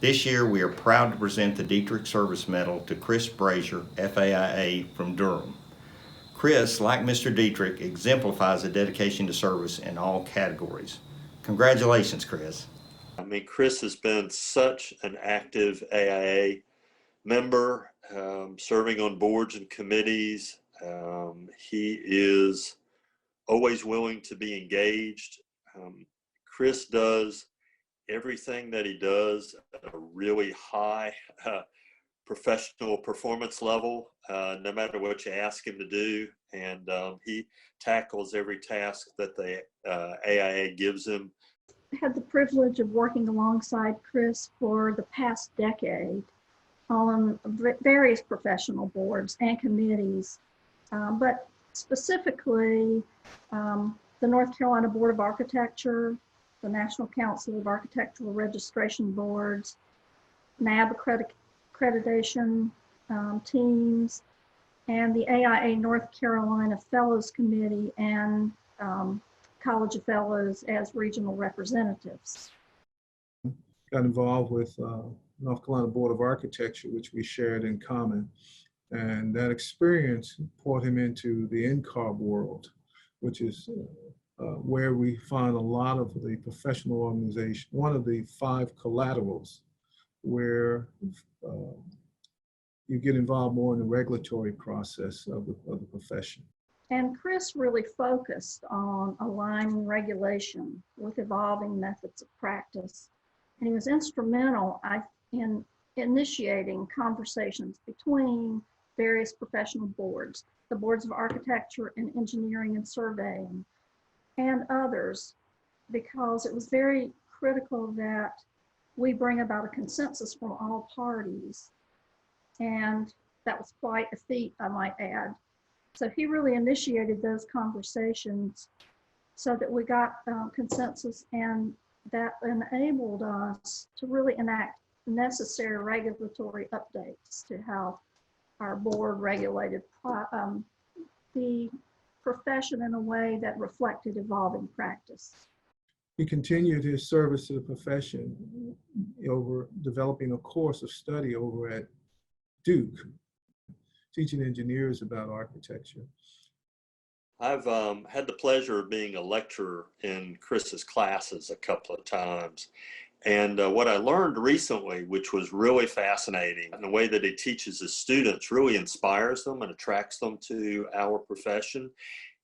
This year, we are proud to present the Deitrick Service Medal to Chris Brasier, FAIA from Durham. Chris, like Mr. Deitrick, exemplifies a dedication to service in all categories. Congratulations, Chris. Chris has been such an active AIA member, serving on boards and committees. He is always willing to be engaged. Chris does everything that he does at a really high professional performance level, no matter what you ask him to do. And he tackles every task that the AIA gives him. I had the privilege of working alongside Chris for the past decade on various professional boards and committees, but specifically the North Carolina Board of Architecture, the National Council of Architectural Registration Boards, NAB accreditation teams, and the AIA North Carolina Fellows Committee and College of Fellows as regional representatives. Got involved with North Carolina Board of Architecture, which we shared in common. And that experience brought him into the NCARB world, which is where we find a lot of the professional organization, one of the 5 collaterals where you get involved more in the regulatory process of the profession. And Chris really focused on aligning regulation with evolving methods of practice. And he was instrumental in initiating conversations between various professional boards, the boards of architecture and engineering and surveying, and others, because it was very critical that we bring about a consensus from all parties. And that was quite a feat, I might add. So he really initiated those conversations so that we got consensus, and that enabled us to really enact necessary regulatory updates to how our board regulated the profession in a way that reflected evolving practice. He continued his service to the profession over developing a course of study over at Duke, teaching engineers about architecture. I've had the pleasure of being a lecturer in Chris's classes a couple of times. And what I learned recently, which was really fascinating, and the way that he teaches his students really inspires them and attracts them to our profession.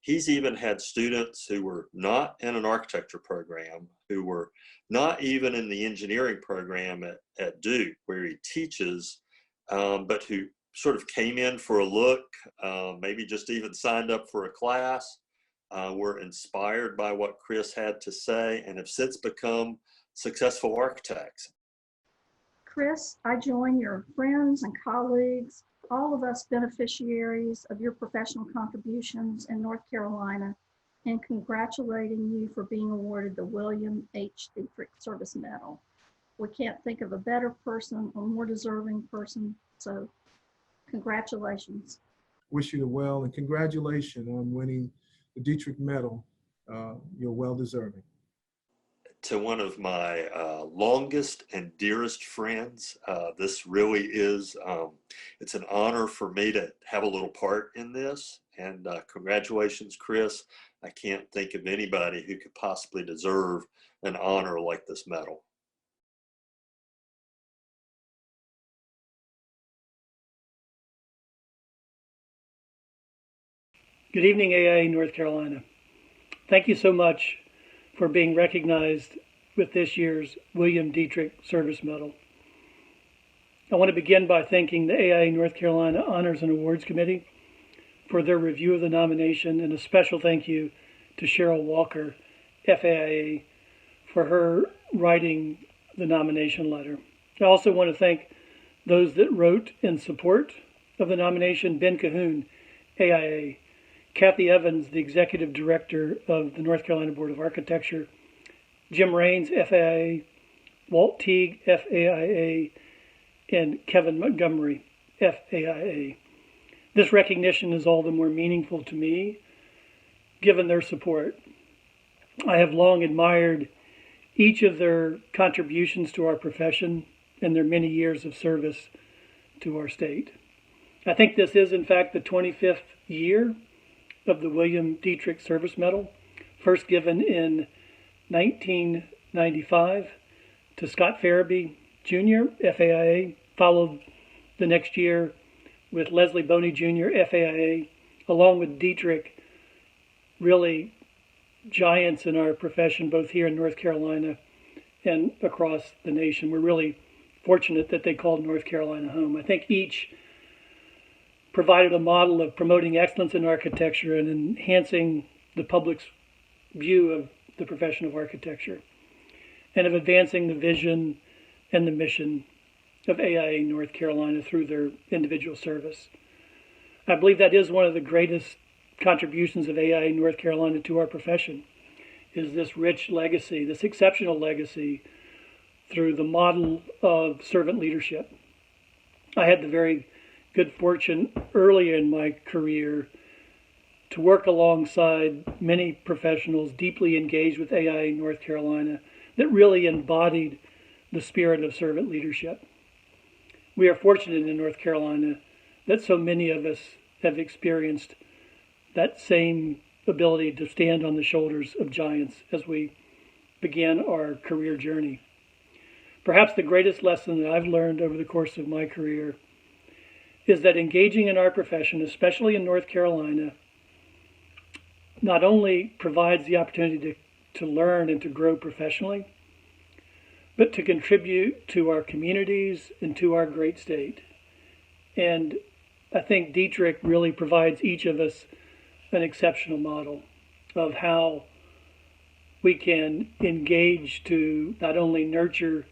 He's even had students who were not in an architecture program, who were not even in the engineering program at Duke, where he teaches, but who sort of came in for a look, maybe just even signed up for a class, were inspired by what Chris had to say, and have since become successful architects. Chris, I join your friends and colleagues, all of us beneficiaries of your professional contributions in North Carolina, in congratulating you for being awarded the William H. Deitrick Service Medal. We can't think of a better person or more deserving person, so congratulations. Wish you the well, and congratulations on winning the Deitrick Medal. You're well deserving. To one of my longest and dearest friends, this really is, it's an honor for me to have a little part in this. And congratulations, Chris. I can't think of anybody who could possibly deserve an honor like this medal. Good evening, AIA North Carolina. Thank you so much for being recognized with this year's William Deitrick Service Medal. I want to begin by thanking the AIA North Carolina Honors and Awards Committee for their review of the nomination, and a special thank you to Cheryl Walker, FAIA, for her writing the nomination letter. I also want to thank those that wrote in support of the nomination: Ben Cahoon, AIA, Kathy Evans, the Executive Director of the North Carolina Board of Architecture, Jim Raines, FAIA, Walt Teague, FAIA, and Kevin Montgomery, FAIA. This recognition is all the more meaningful to me, given their support. I have long admired each of their contributions to our profession and their many years of service to our state. I think this is, in fact, the 25th year of the William Deitrick Service Medal, first given in 1995 to Scott Farabee Jr., FAIA, followed the next year with Leslie Boney Jr., FAIA, along with Deitrick, really giants in our profession, both here in North Carolina and across the nation. We're really fortunate that they called North Carolina home. I think each provided a model of promoting excellence in architecture and enhancing the public's view of the profession of architecture, and of advancing the vision and the mission of AIA North Carolina through their individual service. I believe that is one of the greatest contributions of AIA North Carolina to our profession, is this rich legacy, this exceptional legacy through the model of servant leadership. I had the very good fortune early in my career to work alongside many professionals deeply engaged with AIA North Carolina that really embodied the spirit of servant leadership. We are fortunate in North Carolina that so many of us have experienced that same ability to stand on the shoulders of giants as we began our career journey. Perhaps the greatest lesson that I've learned over the course of my career is that engaging in our profession, especially in North Carolina, not only provides the opportunity to learn and to grow professionally, but to contribute to our communities and to our great state. And I think Deitrick really provides each of us an exceptional model of how we can engage to not only nurture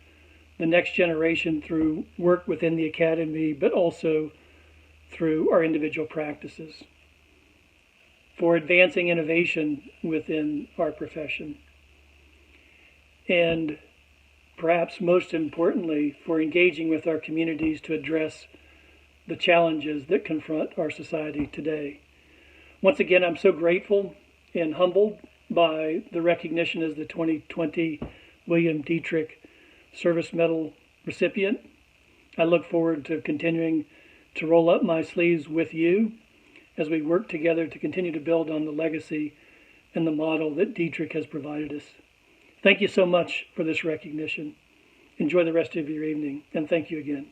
the next generation through work within the academy, but also through our individual practices, for advancing innovation within our profession, and perhaps most importantly, for engaging with our communities to address the challenges that confront our society today. Once again, I'm so grateful and humbled by the recognition as the 2020 William Deitrick Service Medal recipient. I look forward to continuing to roll up my sleeves with you as we work together to continue to build on the legacy and the model that Deitrick has provided us. Thank you so much for this recognition. Enjoy the rest of your evening, and thank you again.